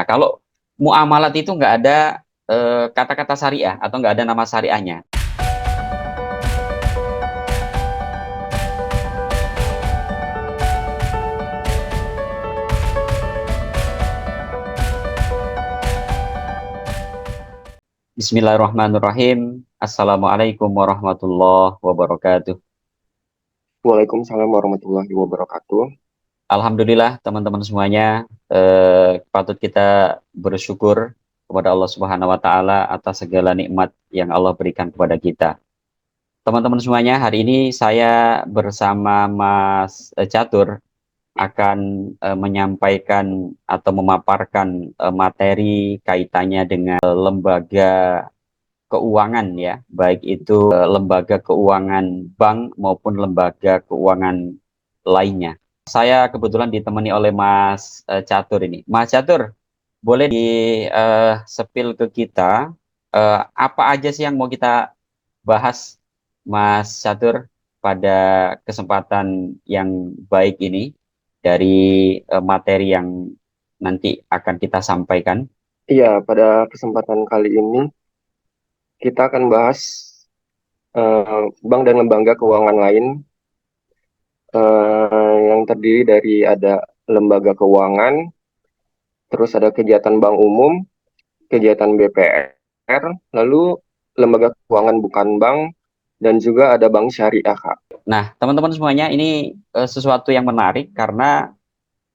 kalau muamalat itu nggak ada kata-kata syariah atau nggak ada nama syariahnya. Bismillahirrahmanirrahim. Assalamualaikum warahmatullahi wabarakatuh. Waalaikumsalam warahmatullahi wabarakatuh. Alhamdulillah teman-teman semuanya, patut kita bersyukur kepada Allah Subhanahu wa taala atas segala nikmat yang Allah berikan kepada kita. Teman-teman semuanya, hari ini saya bersama Mas Catur akan menyampaikan atau memaparkan materi kaitannya dengan lembaga keuangan ya, baik itu lembaga keuangan bank maupun lembaga keuangan lainnya. Saya kebetulan ditemani oleh Mas Catur ini. Mas Catur, boleh di sepil ke kita apa aja sih yang mau kita bahas, Mas Catur, pada kesempatan yang baik ini dari materi yang nanti akan kita sampaikan. Iya, pada kesempatan kali ini kita akan bahas bank dan lembaga keuangan lain yang terdiri dari ada lembaga keuangan, terus ada kegiatan bank umum, kegiatan BPR, lalu lembaga keuangan bukan bank, dan juga ada bank syariah, Kak. Nah, teman-teman semuanya, ini sesuatu yang menarik karena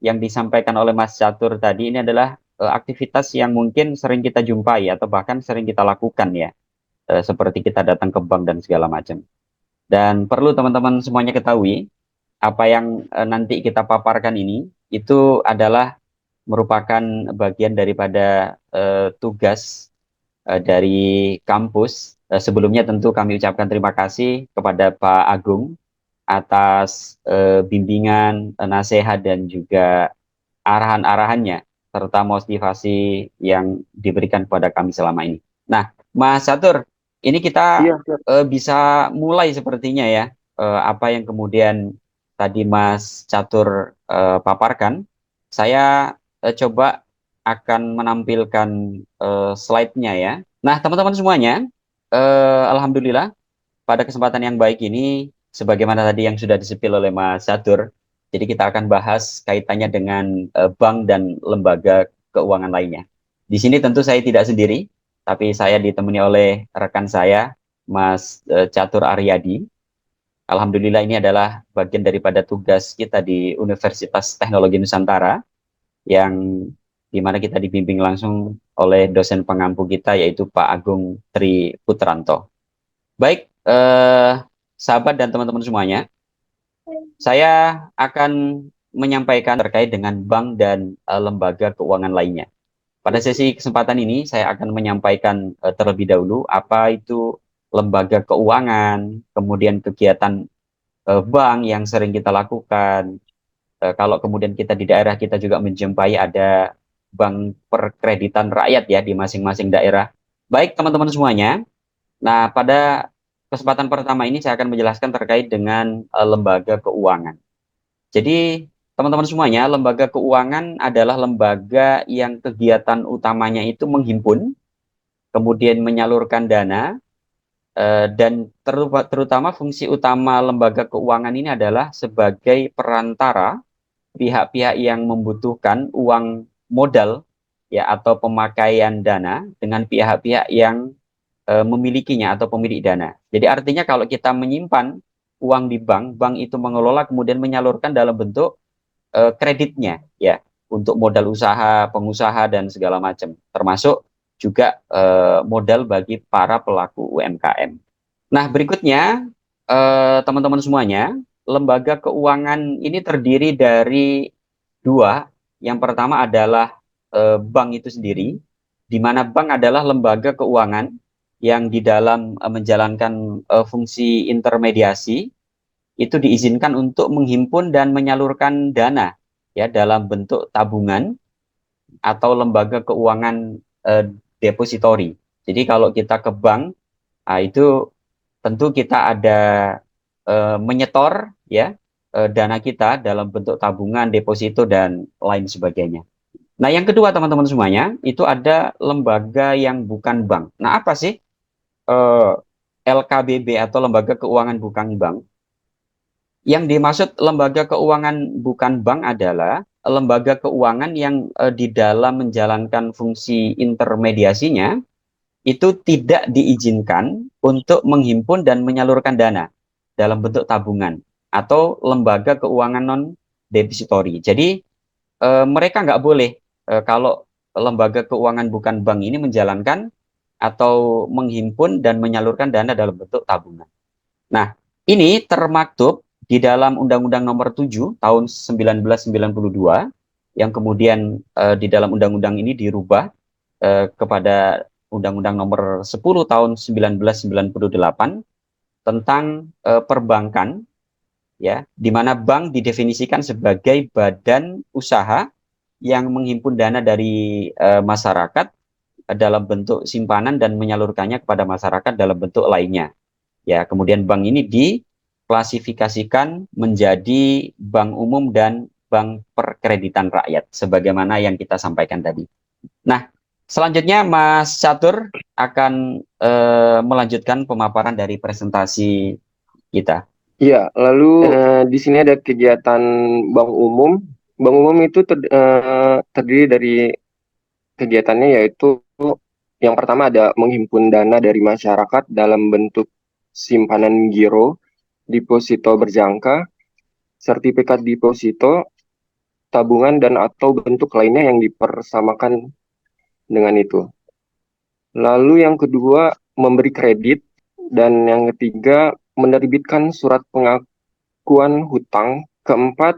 yang disampaikan oleh Mas Catur tadi ini adalah aktivitas yang mungkin sering kita jumpai atau bahkan sering kita lakukan ya, seperti kita datang ke bank dan segala macam. Dan perlu teman-teman semuanya ketahui, apa yang nanti kita paparkan ini itu adalah merupakan bagian daripada tugas dari kampus. Sebelumnya tentu kami ucapkan terima kasih kepada Pak Agung atas bimbingan, nasihat dan juga arahan-arahannya serta motivasi yang diberikan kepada kami selama ini. Nah, Mas Catur, ini kita Iya, siap. bisa mulai sepertinya ya, apa yang kemudian tadi Mas Catur paparkan. Saya coba akan menampilkan slide-nya ya. Nah, teman-teman semuanya, alhamdulillah pada kesempatan yang baik ini, sebagaimana tadi yang sudah disepil oleh Mas Catur, jadi kita akan bahas kaitannya dengan bank dan lembaga keuangan lainnya. Di sini tentu saya tidak sendiri, tapi saya ditemani oleh rekan saya, Mas Catur Aryadi. Alhamdulillah ini adalah bagian daripada tugas kita di Universitas Teknologi Nusantara, yang dimana kita dibimbing langsung oleh dosen pengampu kita, yaitu Pak Agung Tri Putranto. Baik, sahabat dan teman-teman semuanya, saya akan menyampaikan terkait dengan bank dan lembaga keuangan lainnya. Pada sesi kesempatan ini, saya akan menyampaikan terlebih dahulu apa itu lembaga keuangan, kemudian kegiatan bank yang sering kita lakukan. Kalau kemudian kita di daerah kita juga menjumpai ada bank perkreditan rakyat ya di masing-masing daerah. Baik, teman-teman semuanya. Nah, pada kesempatan pertama ini saya akan menjelaskan terkait dengan lembaga keuangan. Jadi, teman-teman semuanya, lembaga keuangan adalah lembaga yang kegiatan utamanya itu menghimpun, kemudian menyalurkan dana, dan terutama fungsi utama lembaga keuangan ini adalah sebagai perantara pihak-pihak yang membutuhkan uang modal ya atau pemakaian dana dengan pihak-pihak yang memilikinya atau pemilik dana. Jadi artinya kalau kita menyimpan uang di bank, bank itu mengelola kemudian menyalurkan dalam bentuk kreditnya ya untuk modal usaha, pengusaha dan segala macam, termasuk juga modal bagi para pelaku UMKM. Nah, berikutnya teman-teman semuanya, lembaga keuangan ini terdiri dari dua. Yang pertama adalah bank itu sendiri, di mana bank adalah lembaga keuangan yang di dalam menjalankan fungsi intermediasi itu diizinkan untuk menghimpun dan menyalurkan dana ya dalam bentuk tabungan atau lembaga keuangan depositori. Jadi kalau kita ke bank, itu tentu kita ada menyetor ya dana kita dalam bentuk tabungan, deposito dan lain sebagainya. Nah, yang kedua teman-teman semuanya, itu ada lembaga yang bukan bank. Nah, apa sih eh, LKBB atau lembaga keuangan bukan bank? Yang dimaksud lembaga keuangan bukan bank adalah lembaga keuangan yang di dalam menjalankan fungsi intermediasinya itu tidak diizinkan untuk menghimpun dan menyalurkan dana dalam bentuk tabungan atau lembaga keuangan non depository. Jadi mereka nggak boleh kalau lembaga keuangan bukan bank ini menjalankan atau menghimpun dan menyalurkan dana dalam bentuk tabungan. Nah, ini termaktub di dalam Undang-Undang Nomor 7 Tahun 1992 yang kemudian di dalam undang-undang ini dirubah kepada Undang-Undang Nomor 10 Tahun 1998 tentang perbankan, ya, di mana bank didefinisikan sebagai badan usaha yang menghimpun dana dari masyarakat dalam bentuk simpanan dan menyalurkannya kepada masyarakat dalam bentuk lainnya. Ya, kemudian bank ini diklasifikasikan menjadi bank umum dan bank perkreditan rakyat, sebagaimana yang kita sampaikan tadi. Nah, selanjutnya Mas Catur akan melanjutkan pemaparan dari presentasi kita. Iya, lalu di sini ada kegiatan bank umum. Bank umum itu terdiri dari kegiatannya yaitu yang pertama ada menghimpun dana dari masyarakat dalam bentuk simpanan giro, deposito berjangka, sertifikat deposito, tabungan dan atau bentuk lainnya yang dipersamakan dengan itu. Lalu yang kedua memberi kredit dan yang ketiga menerbitkan surat pengakuan hutang. Keempat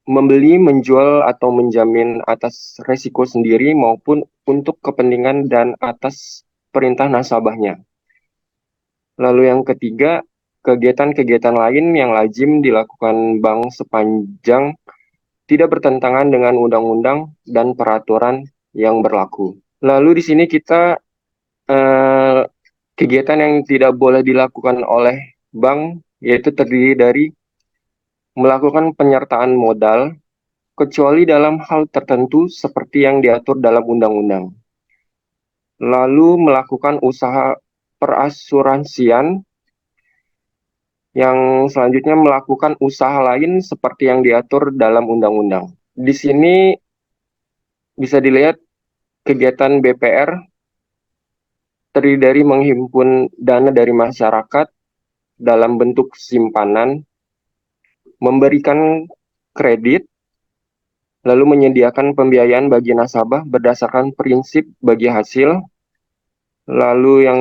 membeli, menjual atau menjamin atas resiko sendiri maupun untuk kepentingan dan atas perintah nasabahnya. Lalu yang ketiga, kegiatan-kegiatan lain yang lazim dilakukan bank sepanjang tidak bertentangan dengan undang-undang dan peraturan yang berlaku. Lalu di sini kita eh, kegiatan yang tidak boleh dilakukan oleh bank yaitu terdiri dari melakukan penyertaan modal kecuali dalam hal tertentu seperti yang diatur dalam undang-undang. Lalu melakukan usaha perasuransian yang selanjutnya melakukan usaha lain seperti yang diatur dalam undang-undang. Di sini bisa dilihat kegiatan BPR terdiri dari menghimpun dana dari masyarakat dalam bentuk simpanan, memberikan kredit, lalu menyediakan pembiayaan bagi nasabah berdasarkan prinsip bagi hasil, lalu yang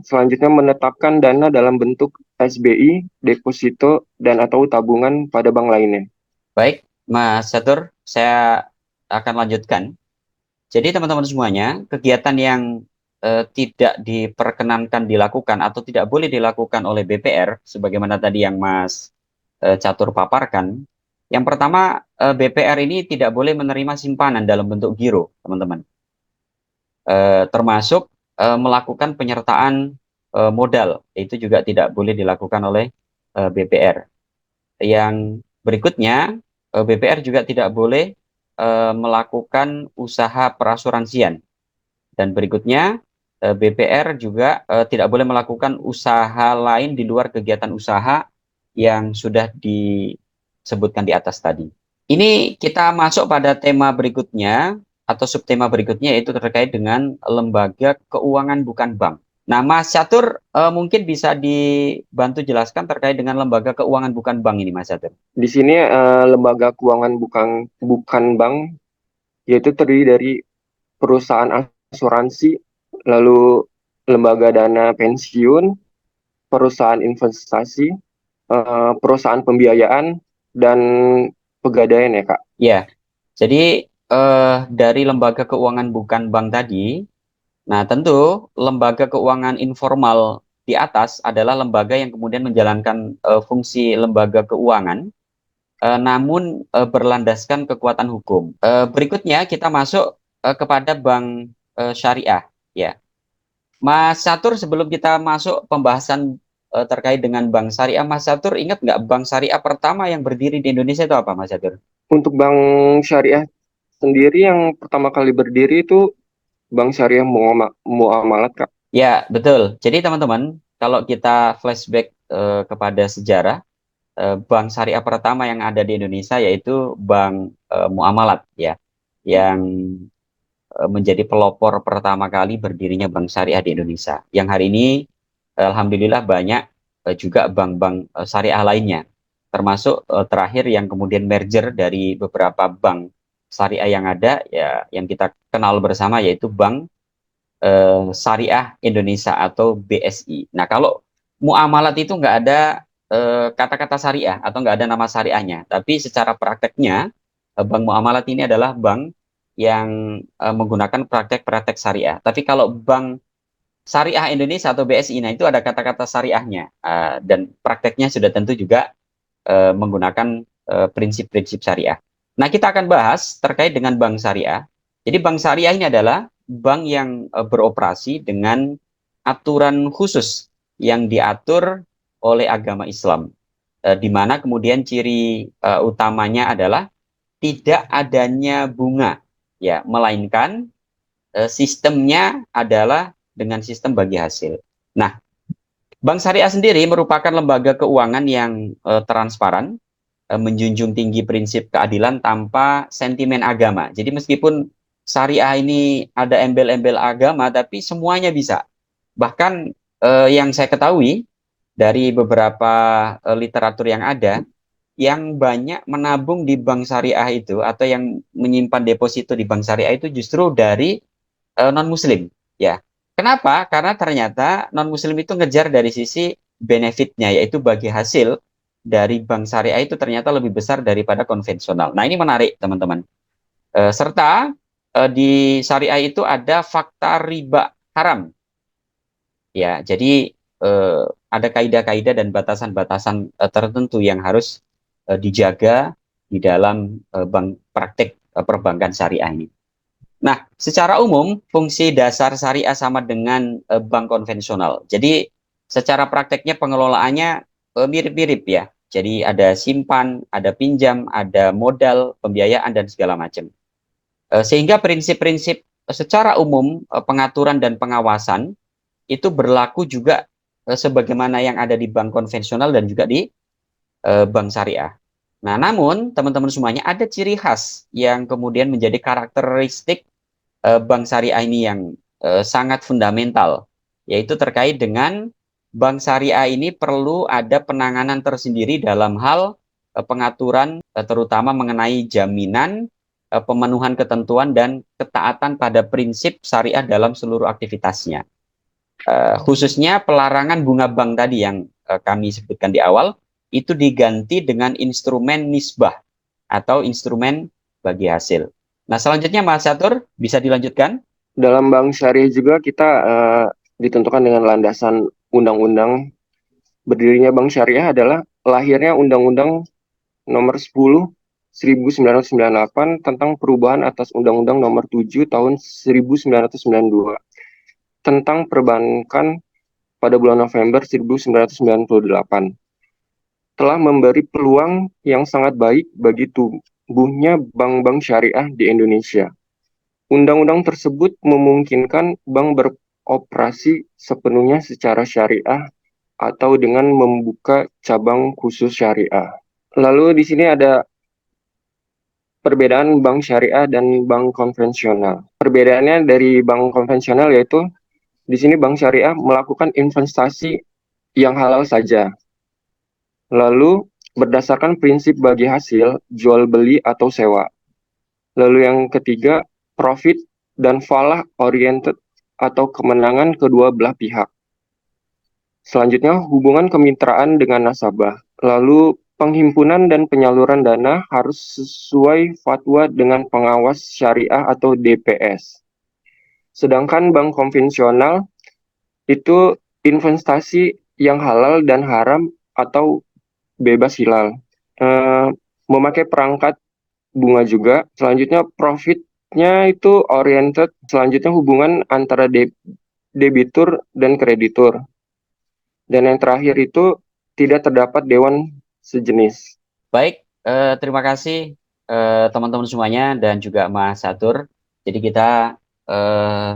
selanjutnya menetapkan dana dalam bentuk SBI, deposito, dan atau tabungan pada bank lainnya. Baik, Mas Catur, saya akan lanjutkan. Jadi teman-teman semuanya, kegiatan yang tidak diperkenankan dilakukan atau tidak boleh dilakukan oleh BPR, sebagaimana tadi yang Mas Catur paparkan. Yang pertama, BPR ini tidak boleh menerima simpanan dalam bentuk giro, teman-teman. Termasuk melakukan penyertaan modal, itu juga tidak boleh dilakukan oleh BPR. Yang berikutnya, BPR juga tidak boleh melakukan usaha perasuransian. Dan berikutnya, BPR juga tidak boleh melakukan usaha lain di luar kegiatan usaha yang sudah disebutkan di atas tadi. Ini kita masuk pada tema berikutnya atau subtema berikutnya, yaitu terkait dengan lembaga keuangan bukan bank. Nah, Mas Catur mungkin bisa dibantu jelaskan terkait dengan lembaga keuangan bukan bank ini, Mas Catur. Di sini lembaga keuangan bukan bank yaitu terdiri dari perusahaan asuransi, lalu lembaga dana pensiun, perusahaan investasi, perusahaan pembiayaan, dan pegadaian ya Kak. Ya, jadi dari lembaga keuangan bukan bank tadi, nah tentu lembaga keuangan informal di atas adalah lembaga yang kemudian menjalankan fungsi lembaga keuangan, namun berlandaskan kekuatan hukum. Berikutnya kita masuk kepada bank syariah. Ya, Mas Catur, sebelum kita masuk pembahasan terkait dengan bank syariah, Mas Catur ingat nggak bank syariah pertama yang berdiri di Indonesia itu apa, Mas Catur? Untuk bank syariah sendiri yang pertama kali berdiri itu Bank Syariah Muamalat, Kak. Ya, betul. Jadi teman-teman, kalau kita flashback kepada sejarah, bank syariah pertama yang ada di Indonesia yaitu Bank Muamalat ya, yang menjadi pelopor pertama kali berdirinya bank syariah di Indonesia. Yang hari ini alhamdulillah banyak juga bank-bank syariah lainnya, termasuk terakhir yang kemudian merger dari beberapa bank syariah yang ada ya, yang kita kenal bersama yaitu Bank Syariah Indonesia atau BSI. Nah, kalau muamalat itu nggak ada kata-kata syariah atau nggak ada nama syariahnya, tapi secara prakteknya bank muamalat ini adalah bank yang menggunakan praktek-praktek syariah. Tapi kalau Bank Syariah Indonesia atau BSI, nah itu ada kata-kata syariahnya dan prakteknya sudah tentu juga menggunakan prinsip-prinsip syariah. Nah, kita akan bahas terkait dengan bank syariah. Jadi bank syariah ini adalah bank yang beroperasi dengan aturan khusus yang diatur oleh agama Islam, di mana kemudian ciri utamanya adalah tidak adanya bunga, ya, melainkan sistemnya adalah dengan sistem bagi hasil. Nah, bank syariah sendiri merupakan lembaga keuangan yang transparan, menjunjung tinggi prinsip keadilan tanpa sentimen agama. Jadi meskipun syariah ini ada embel-embel agama, tapi semuanya bisa. Bahkan yang saya ketahui dari beberapa literatur yang ada, yang banyak menabung di bank syariah itu atau yang menyimpan deposito di bank syariah itu justru dari non-muslim. Ya, kenapa? Karena ternyata non-muslim itu ngejar dari sisi benefitnya, yaitu bagi hasil dari bank syariah itu ternyata lebih besar daripada konvensional. Nah, ini menarik, teman-teman. Serta di syariah itu ada fakta riba haram. Ya, jadi ada kaidah-kaidah dan batasan-batasan tertentu yang harus dijaga di dalam bank praktek perbankan syariah ini. Nah, secara umum fungsi dasar syariah sama dengan bank konvensional. Jadi secara prakteknya pengelolaannya mirip-mirip ya. Jadi ada simpan, ada pinjam, ada modal, pembiayaan dan segala macam. Sehingga prinsip-prinsip secara umum pengaturan dan pengawasan itu berlaku juga sebagaimana yang ada di bank konvensional dan juga di bank syariah. Nah, namun teman-teman semuanya ada ciri khas yang kemudian menjadi karakteristik bank syariah ini yang sangat fundamental, yaitu terkait dengan bank syariah ini perlu ada penanganan tersendiri dalam hal pengaturan terutama mengenai jaminan, pemenuhan ketentuan dan ketaatan pada prinsip syariah dalam seluruh aktivitasnya. Khususnya pelarangan bunga bank tadi yang kami sebutkan di awal itu diganti dengan instrumen nisbah atau instrumen bagi hasil. Nah, selanjutnya Mas Catur bisa dilanjutkan. Dalam bank syariah juga kita ditentukan dengan landasan undang-undang. Berdirinya bank syariah adalah lahirnya Undang-Undang Nomor 10 1998 tentang perubahan atas Undang-Undang Nomor 7 Tahun 1992 tentang perbankan pada bulan November 1998 telah memberi peluang yang sangat baik bagi tumbuhnya bank-bank syariah di Indonesia. Undang-undang tersebut memungkinkan bank beroperasi sepenuhnya secara syariah atau dengan membuka cabang khusus syariah. Lalu di sini ada perbedaan bank syariah dan bank konvensional. Perbedaannya dari bank konvensional yaitu di sini bank syariah melakukan investasi yang halal saja. Lalu berdasarkan prinsip bagi hasil, jual beli atau sewa. Lalu yang ketiga, profit dan falah oriented atau kemenangan kedua belah pihak. Selanjutnya, hubungan kemitraan dengan nasabah. Lalu penghimpunan dan penyaluran dana harus sesuai fatwa dengan pengawas syariah atau DPS. Sedangkan bank konvensional itu investasi yang halal dan haram atau bebas hilal. Eh, Memakai perangkat bunga juga. Selanjutnya profitnya itu oriented. Selanjutnya hubungan antara debitur dan kreditur. Dan yang terakhir itu tidak terdapat dewan sejenis. Baik, terima kasih teman-teman semuanya dan juga Mas Catur. Jadi kita eh,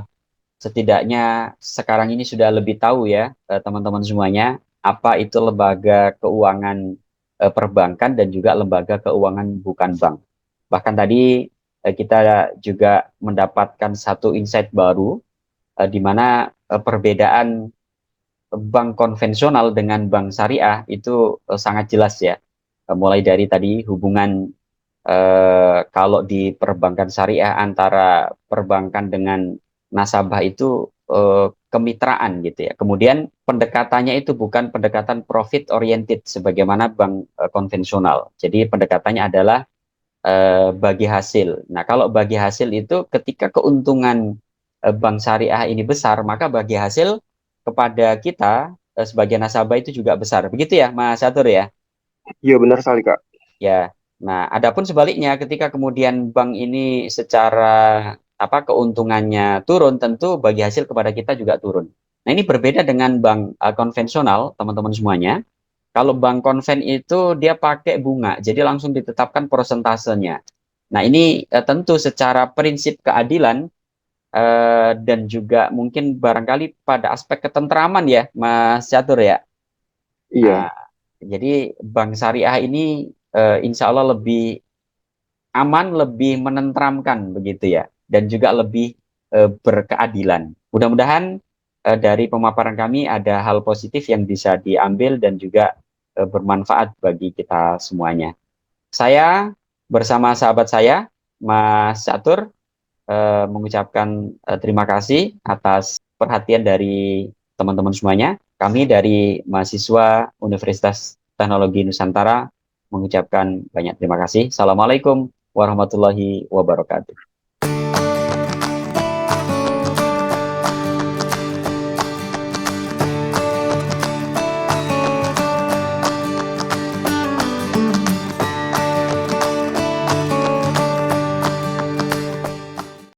setidaknya sekarang ini sudah lebih tahu ya, teman-teman semuanya, apa itu lembaga keuangan perbankan dan juga lembaga keuangan bukan bank. Bahkan tadi kita juga mendapatkan satu insight baru, di mana perbedaan bank konvensional dengan bank syariah itu sangat jelas ya. Mulai dari tadi hubungan, kalau di perbankan syariah antara perbankan dengan nasabah itu kemitraan gitu ya. Kemudian pendekatannya itu bukan pendekatan profit oriented sebagaimana bank konvensional. Jadi pendekatannya adalah bagi hasil. Nah, kalau bagi hasil itu ketika keuntungan bank syariah ini besar, maka bagi hasil kepada kita sebagai nasabah itu juga besar. Begitu ya, Mas Catur ya? Iya benar sekali Kak. Ya. Nah, adapun sebaliknya ketika kemudian bank ini secara apa keuntungannya turun, tentu bagi hasil kepada kita juga turun. Nah, ini berbeda dengan bank konvensional, teman-teman semuanya. Kalau bank konven itu dia pakai bunga, jadi langsung ditetapkan persentasenya. Nah, ini tentu secara prinsip keadilan dan juga mungkin barangkali pada aspek ketentraman ya, Mas Catur ya. Iya, Nah, jadi bank syariah ini insya Allah lebih aman, lebih menenteramkan begitu ya, dan juga lebih berkeadilan. Mudah-mudahan dari pemaparan kami ada hal positif yang bisa diambil dan juga bermanfaat bagi kita semuanya. Saya bersama sahabat saya, Mas Catur, mengucapkan terima kasih atas perhatian dari teman-teman semuanya. Kami dari mahasiswa Universitas Teknologi Nusantara mengucapkan banyak terima kasih. Assalamualaikum warahmatullahi wabarakatuh.